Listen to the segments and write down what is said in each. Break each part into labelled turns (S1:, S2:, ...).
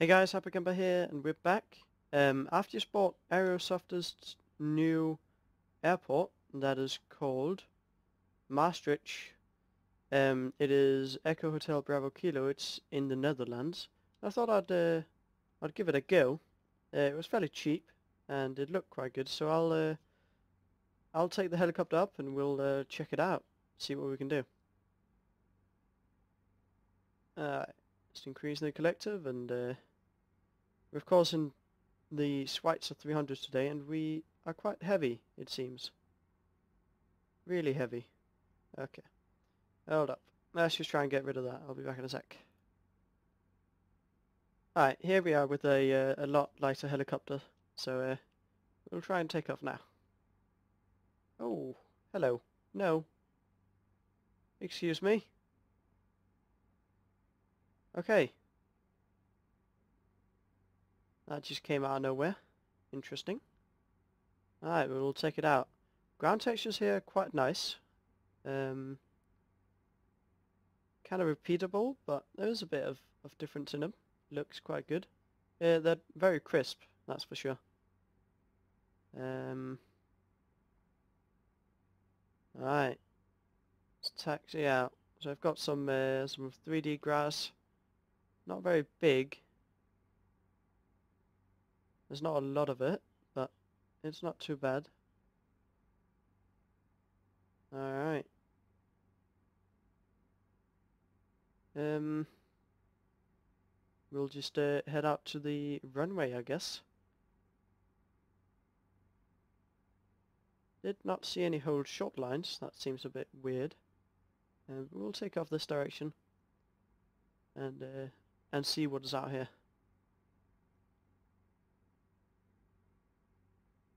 S1: Hey guys, EHBK here, and we're back. I've just bought Aerosoft's new airport that is called Maastricht. It is Echo Hotel Bravo Kilo. It's in the Netherlands. I thought I'd give it a go. It was fairly cheap, and it looked quite good. So I'll take the helicopter up, and we'll check it out, see what we can do. Just increasing the collective, and we're of course in the Schweizer 300 today, and we are quite heavy, it seems. Really heavy. Okay. Hold up. Let's just try and get rid of that. I'll be back in a sec. Alright, here we are with a lot lighter helicopter. So we'll try and take off now. Oh, hello. No. Excuse me. Okay. That just came out of nowhere. Interesting. Alright, we'll take it out. Ground textures here are quite nice. Kind of repeatable, but there's a bit of difference in them. Looks quite good. They're very crisp, that's for sure. Alright. Let's taxi out. So I've got some 3D grass. Not very big. There's not a lot of it, but it's not too bad. Alright. We'll just head out to the runway, I guess. Did not see any hold short lines. That seems a bit weird. We'll take off this direction and see what is out here.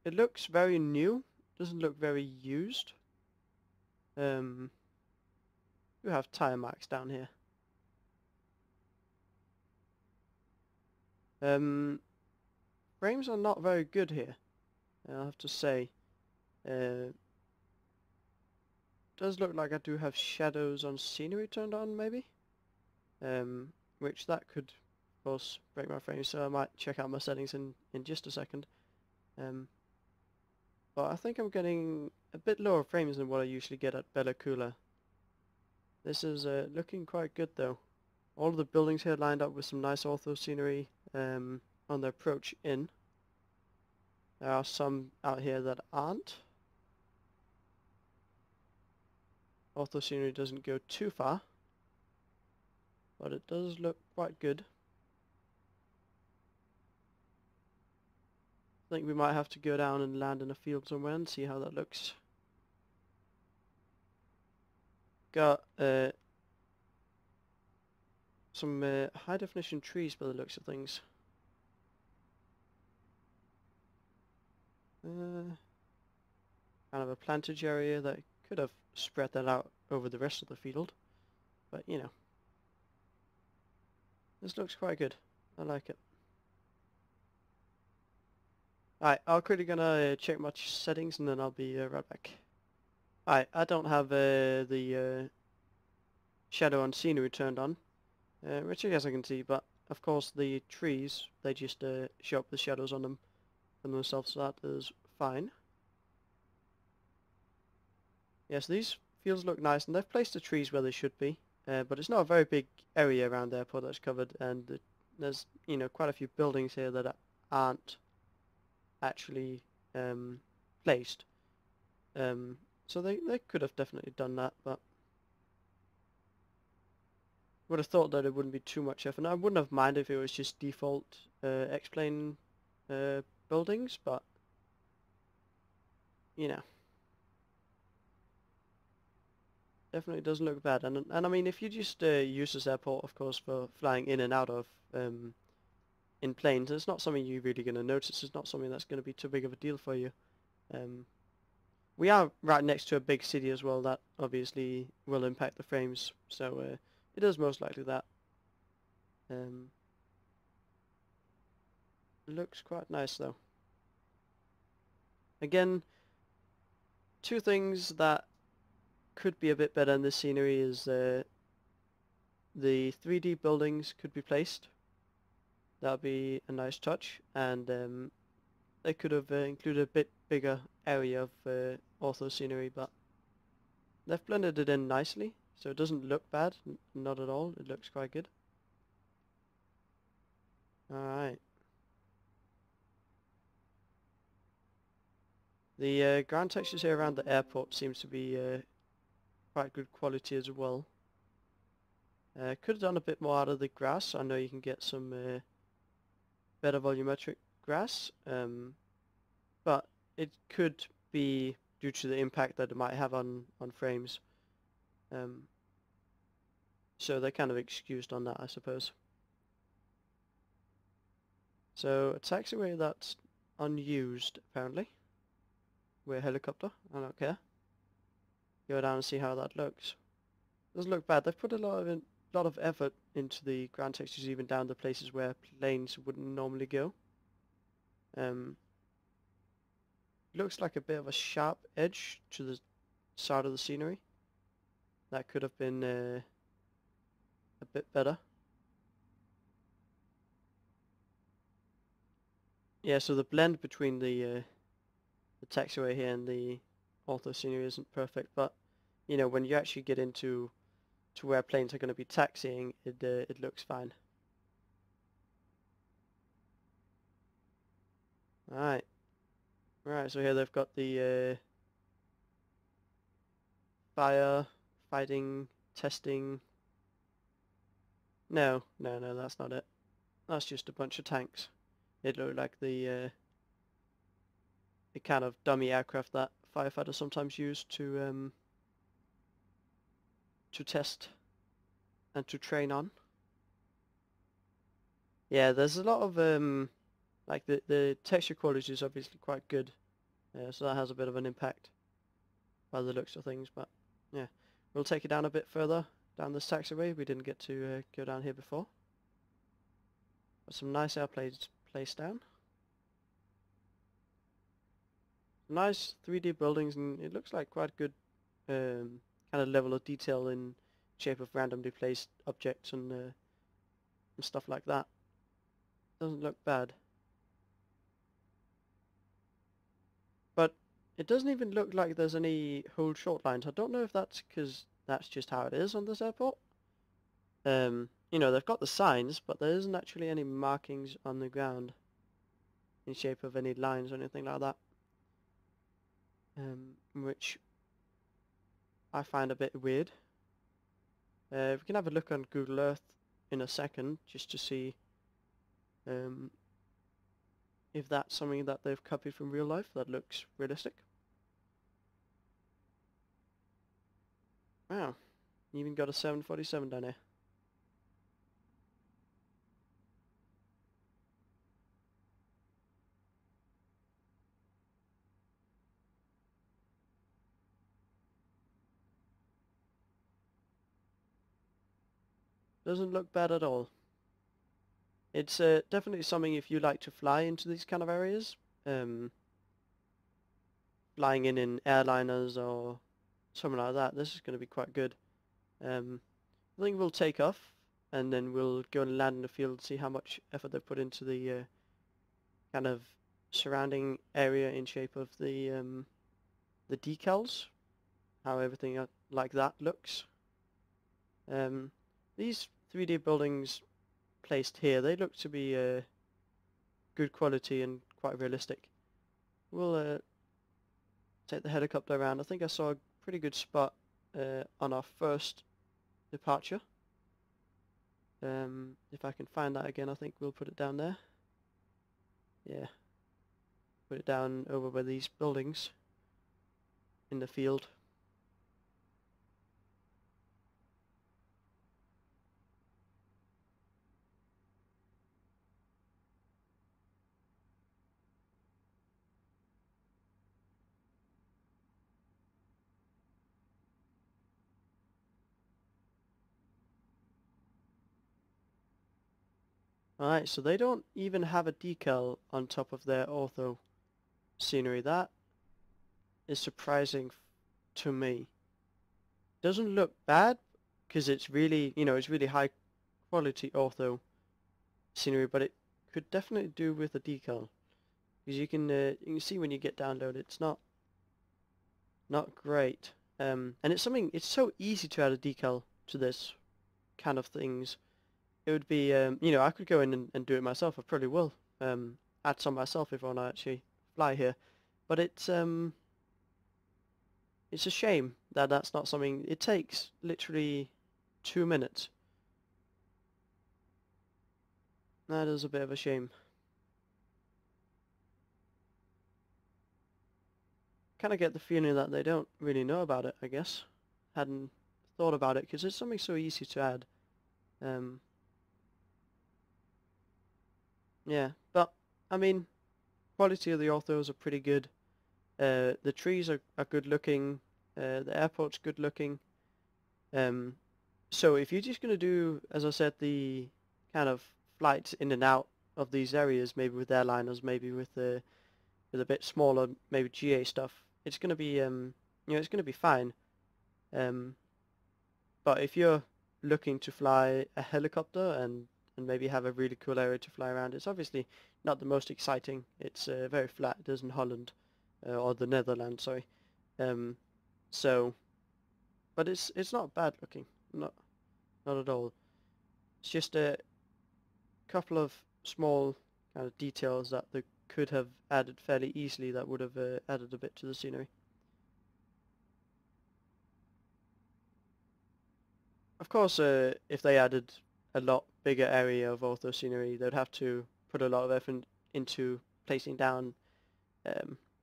S1: It looks very new. Doesn't look very used. We have tire marks down here. Frames are not very good here, I'll have to say. Does look like I do have shadows on scenery turned on, maybe? Which that could, of course, break my frame, so I might check out my settings in just a second. But I think I'm getting a bit lower frames than what I usually get at Bella Coola. This is looking quite good though. All of the buildings here lined up with some nice ortho scenery on the approach in. There are some out here that aren't. Ortho scenery doesn't go too far, but it does look quite good. I think we might have to go down and land in a field somewhere and see how that looks. Got some high definition trees by the looks of things. Kind of a plantage area that could have spread that out over the rest of the field, but you know, this looks quite good. I like it. Alright, I'm quickly gonna check my settings and then I'll be right back. Alright, I don't have the shadow on scenery turned on, which I guess I can see, but of course the trees, they just show up with shadows on them for themselves, so that is fine. Yes, these fields look nice, and they've placed the trees where they should be, but it's not a very big area around the airport that's covered, and there's, you know, quite a few buildings here that aren't actually placed. So they could have definitely done that, but would have thought that it wouldn't be too much effort. And I wouldn't have minded if it was just default X-plane buildings, but you know, definitely doesn't look bad. And I mean, if you just use this airport, of course, for flying in and out of in planes, it's not something you're really going to notice. It's not something that's going to be too big of a deal for you. We are right next to a big city as well. That obviously will impact the frames, so it is most likely that. Looks quite nice though. Again, two things that could be a bit better in this scenery is the 3D buildings could be placed That'll be a nice touch, and they could have included a bit bigger area of ortho scenery, but they've blended it in nicely, so it doesn't look bad, not at all. It looks quite good. Alright. The ground textures here around the airport seems to be quite good quality as well. Could have done a bit more out of the grass. I know you can get some better volumetric grass, but it could be due to the impact that it might have on frames. So they're kind of excused on that, I suppose. So a taxiway that's unused, apparently. We're a helicopter, I don't care. Go down and see how that looks. Doesn't look bad. They've put a lot of effort into the ground textures, even down the places where planes wouldn't normally go. Looks like a bit of a sharp edge to the side of the scenery. That could have been a bit better. Yeah, so the blend between the taxiway here and the ortho scenery isn't perfect, but you know, when you actually get into where planes are going to be taxiing, it looks fine. Alright. Right, so here they've got the fighting, testing. No, that's not it. That's just a bunch of tanks. It looked like the kind of dummy aircraft that firefighters sometimes use to test and to train on. Yeah, there's a lot of like the texture quality is obviously quite good, so that has a bit of an impact by the looks of things. But yeah, we'll take it down a bit further down this taxiway. We didn't get to go down here before. Got some nice airplanes placed down. Nice 3D buildings, and it looks like quite good kind of level of detail in shape of randomly placed objects and stuff like that. Doesn't look bad. But it doesn't even look like there's any hold short lines. I don't know if that's because that's just how it is on this airport. You know, they've got the signs, but there isn't actually any markings on the ground in shape of any lines or anything like that. Which I find a bit weird. We can have a look on Google Earth in a second, just to see if that's something that they've copied from real life that looks realistic. Wow, you even got a 747 down here. Doesn't look bad at all. It's definitely something if you like to fly into these kind of areas, flying in airliners or something like that, this is going to be quite good. I think we'll take off and then we'll go and land in the field and see how much effort they put into the kind of surrounding area in shape of the decals, how everything like that looks. These 3D buildings placed here, they look to be good quality and quite realistic. We'll take the helicopter around. I think I saw a pretty good spot on our first departure. If I can find that again, I think we'll put it down there. Yeah, put it down over by these buildings in the field. Alright, so they don't even have a decal on top of their ortho scenery. That is surprising to me. Doesn't look bad because it's really, you know, it's really high quality ortho scenery, but could definitely do with a decal, because you can see when you get downloaded, it's not great. And it's so easy to add a decal to this kind of things. It would be, you know, I could go in and do it myself. I probably will add some myself if I want to actually fly here. But it's a shame that that's not something. It takes literally 2 minutes. That is a bit of a shame. Kind of get the feeling that they don't really know about it, I guess. Hadn't thought about it because it's something so easy to add. Yeah, but I mean, quality of the orthos are pretty good. The trees are good looking. The airport's good looking. So if you're just gonna do, as I said, the kind of flights in and out of these areas, maybe with airliners, maybe with a bit smaller, maybe GA stuff, it's gonna be you know, it's gonna be fine. But if you're looking to fly a helicopter and maybe have a really cool area to fly around, it's obviously not the most exciting. It's very flat. It is in Holland or the Netherlands, sorry. So, but it's not bad looking. Not at all. It's just a couple of small kind of details that they could have added fairly easily that would have added a bit to the scenery. Of course, if they added a lot bigger area of ortho scenery, they'd have to put a lot of effort into placing down,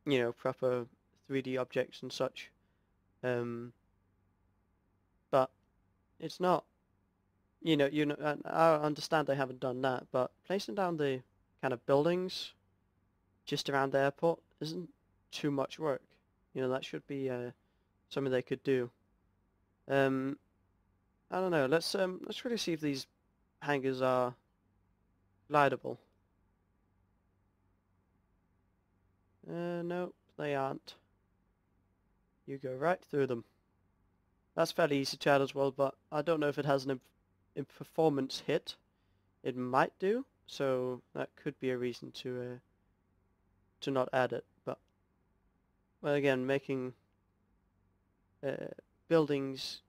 S1: you know, proper 3D objects and such. But it's not, you know, I understand they haven't done that, but placing down the kind of buildings just around the airport isn't too much work. You know, that should be something they could do. I don't know. Let's really see if these hangars are glidable. No, they aren't. You go right through them. That's fairly easy to add as well, but I don't know if it has an performance hit. It might do, so that could be a reason to not add it. But well, again, making buildings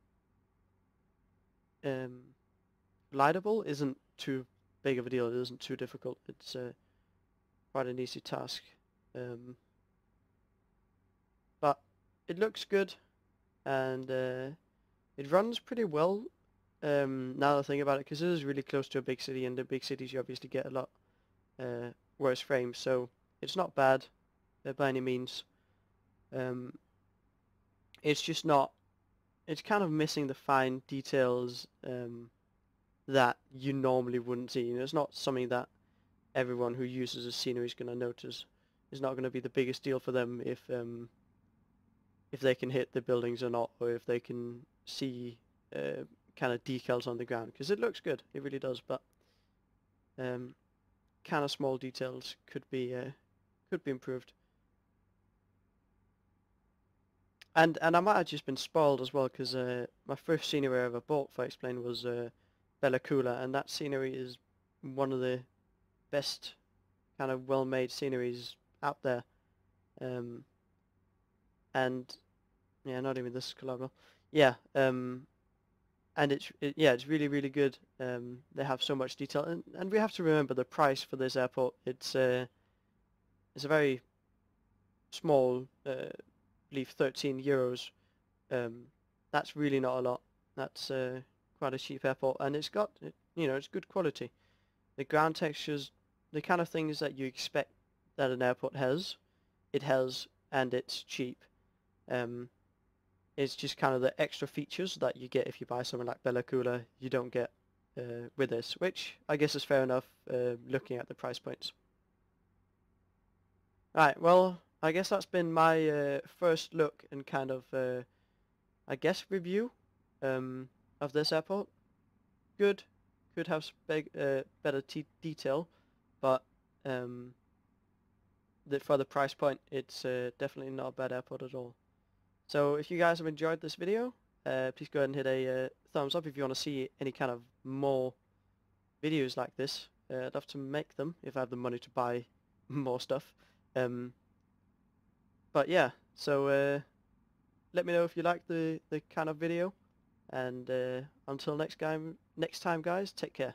S1: glidable isn't too big of a deal. It isn't too difficult. It's quite an easy task. But it looks good, and it runs pretty well. Now that I think about it, because it is really close to a big city, and the big cities you obviously get a lot worse frames, so it's not bad by any means. It's just not. It's kind of missing the fine details that you normally wouldn't see. You know, it's not something that everyone who uses a scenery is going to notice. It's not going to be the biggest deal for them if they can hit the buildings or not, or if they can see kind of decals on the ground, because it looks good. It really does, but kind of small details could be improved. And I might have just been spoiled as well, because my first scenery I ever bought, for Explain, was Bella Coola, and that scenery is one of the best kind of well-made sceneries out there. And yeah, not even this is collateral. Yeah, and it's really good. They have so much detail, and we have to remember the price for this airport. It's a very small, I believe 13 euros. That's really not a lot. That's quite a cheap airport, and it's got, you know, it's good quality. The ground textures, the kind of things that you expect that an airport has, it has, and it's cheap. It's just kind of the extra features that you get if you buy something like Bella Coola, you don't get with this, which I guess is fair enough looking at the price points. Right, well, I guess that's been my first look and kind of, I guess, review of this airport. Good, could have better detail, but for the price point, it's definitely not a bad airport at all. So if you guys have enjoyed this video, please go ahead and hit a thumbs up if you want to see any kind of more videos like this. I'd love to make them if I have the money to buy more stuff. But yeah, so let me know if you like the kind of video, and until next time guys, take care.